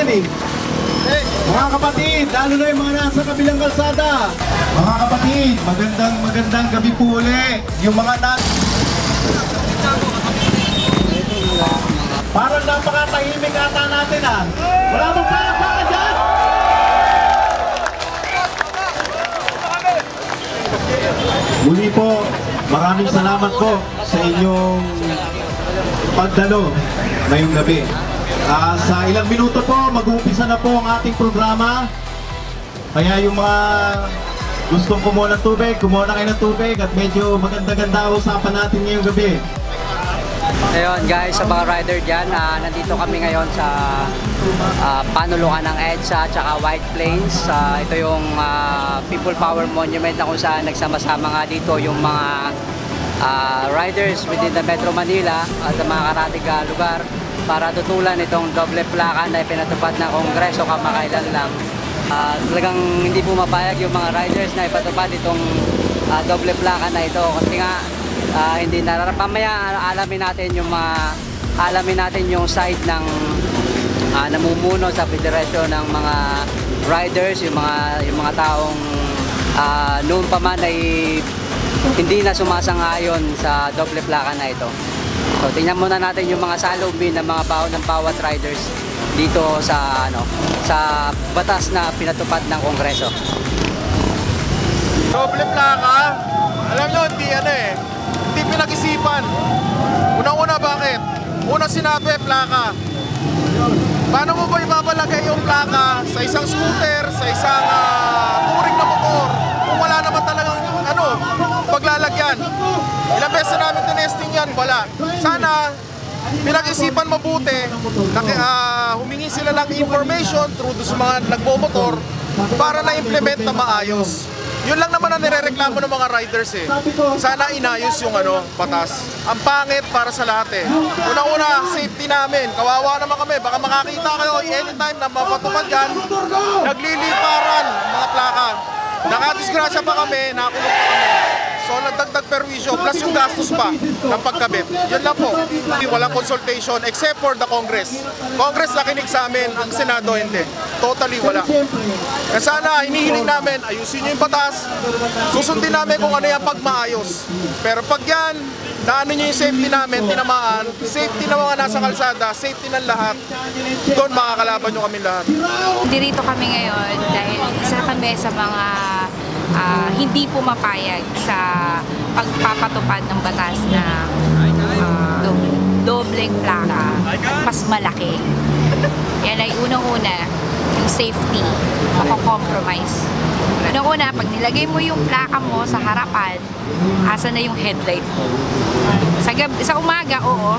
happening? Mga kapatid, lalo na yung mga nasa kabilang kalsada. Mga kapatid, magandang gabi po uli. Yung mga parang napakatahimik ata natin ah. Wala mong palakpakan dyan? Muli po, maraming salamat po sa inyong pagdalo ngayong gabi. Sa ilang minuto po, mag-uumpisa na po ang ating programa. Kaya yung mga gustong kumuha ng tubig, kumuha na kayo ng tubig at medyo maganda-ganda usapan natin ngayong gabi. Ayun guys, sa mga rider dyan, nandito kami ngayon sa panulungan ng EDSA at White Plains. Ito yung People Power Monument na kung saan nagsama-sama nga dito yung mga riders within the Metro Manila at mga karatig lugar para tutulan itong doble plaka na ipinatupad ng Kongreso kamakailan lang. Talagang hindi pumapayag yung mga riders na ipatupad itong doble plaka na ito kasi nga hindi mamaya alamin natin yung side ng namumuno sa federasyon ng mga riders, yung mga taong noon pa man ay hindi na sumasang-ayon sa doble plaka na ito. So tingnan muna natin yung mga salubin ng mga ng bawat riders dito sa sa batas na pinatupad ng Kongreso. Doble plaka, alam nyo, hindi pinag-isipan. Unang-una bakit? Unang sinabi, plaka. Paano mo ba ibabalagay yung plaka sa isang scooter, sa isang touring na motor, kung wala naman talagang paglalagyan? Ilang beses na namin tinesting yan, wala. Sana pinag-isipan mabuti, humingi sila ng information through sa mga nagbomotor para na-implement na maayos. Yun lang naman ang nirereklamo ng mga riders eh. Sana inayos yung batas. Ang pangit para sa lahat eh. Una-una, safety namin. Kawawa naman kami. Baka makakita kayo anytime na mapatupad yan. Nagliliparan mga plaka. Nakadisgrasya pa kami, nakakulong pa kami. So nagdagdag perwisyo plus yung gastos pa ng pagkabit. Yun lang po. Walang consultation except for the Congress. Congress nakinig sa amin, ang Senado hindi. Totally wala. Kaya sana hinihiling namin, ayusin nyo yung batas. Susundin namin kung ano yung pagmaayos. Pero pag yan, naano nyo yung safety namin, tinamaan, safety ng mga nasa kalsada, safety ng lahat, doon makakalaban nyo kami lahat. Dirito kami ngayon dahil isa kami sa mga hindi pumapayag sa pagpapatupad ng batas na dobleng plaka at mas malaki. Yan ay unang-una, yung safety, mako-compromise. Unang-una, pag nilagay mo yung plaka mo sa harapan, asa na yung headlight mo? Sa umaga, oo,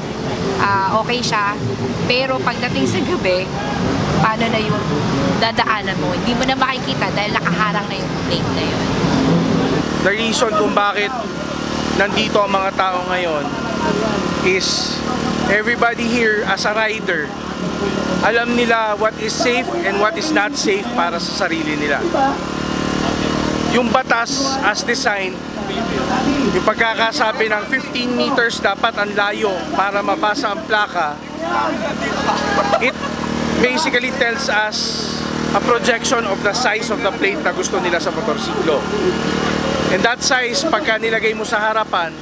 okay siya. Pero pagdating sa gabi, paano na yung dadaanan mo? Hindi mo na makikita dahil nakaharang na yung plate na yun. The reason kung bakit nandito ang mga tao ngayon is everybody here as a rider, alam nila what is safe and what is not safe para sa sarili nila. Yung batas as designed, yung pagkakasabi ng 15 meters dapat ang layo para mabasa ang plaka, it basically tells us a projection of the size of the plate na gusto nila sa motorsiklo. And that size, pagka nilagay mo sa harapan,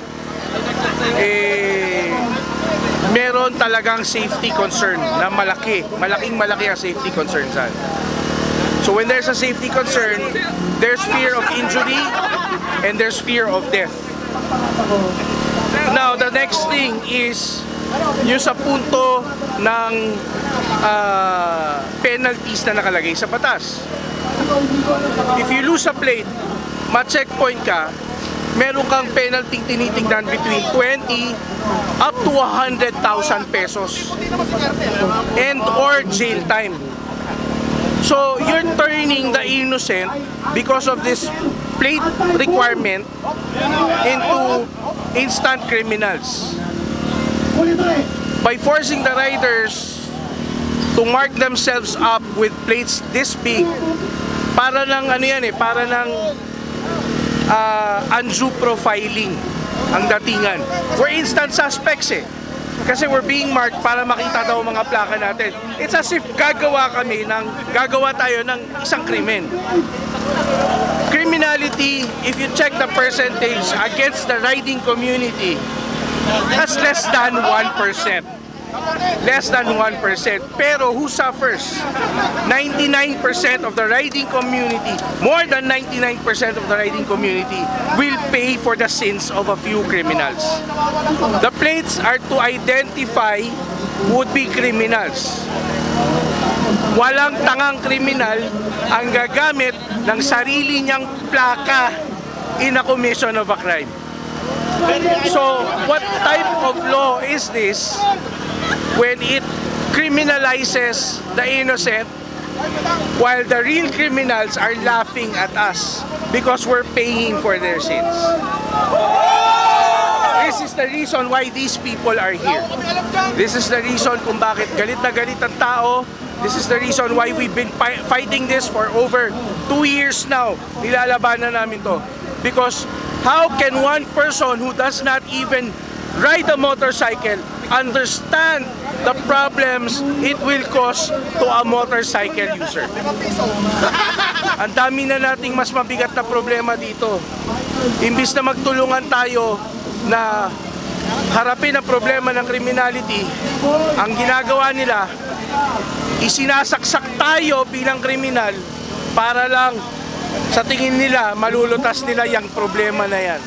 meron talagang safety concern na malaki. Malaking-malaki ang safety concern saan. So when there's a safety concern, there's fear of injury and there's fear of death. Now, the next thing is yung sa punto ng penalties na nakalagay sa batas. If you lose a plate, ma-checkpoint ka, meron kang penalty tinitignan between 20 up to 100,000 pesos and or jail time. So you're turning the innocent because of this plate requirement into instant criminals. By forcing the riders to mark themselves up with plates this big, para ng para ng undue profiling ang datingan. We're instant suspects eh. Kasi we're being marked para makita daw mga plaka natin. It's as if gagawa tayo ng isang krimen. Criminality, if you check the percentage against the riding community, that's less than 1%. Less than 1%. Pero who suffers? 99% of the riding community, more than 99% of the riding community will pay for the sins of a few criminals. The plates are to identify would-be criminals. Walang tangang kriminal ang gagamit ng sarili niyang plaka in a commission of a crime. So, what type of law is this when it criminalizes the innocent while the real criminals are laughing at us because we're paying for their sins? This is the reason why these people are here. This is the reason kung bakit galit na galit ang tao. This is the reason why we've been fighting this for over 2 years now. Nilalabanan namin to. Because how can one person who does not even ride a motorcycle understand the problems it will cause to a motorcycle user? Ang dami na nating mas mabigat na problema dito. Imbis na magtulungan tayo na harapin ang problema ng criminality, ang ginagawa nila, isinasaksak tayo bilang kriminal para lang sa tingin nila malulutas nila yung problema na yan.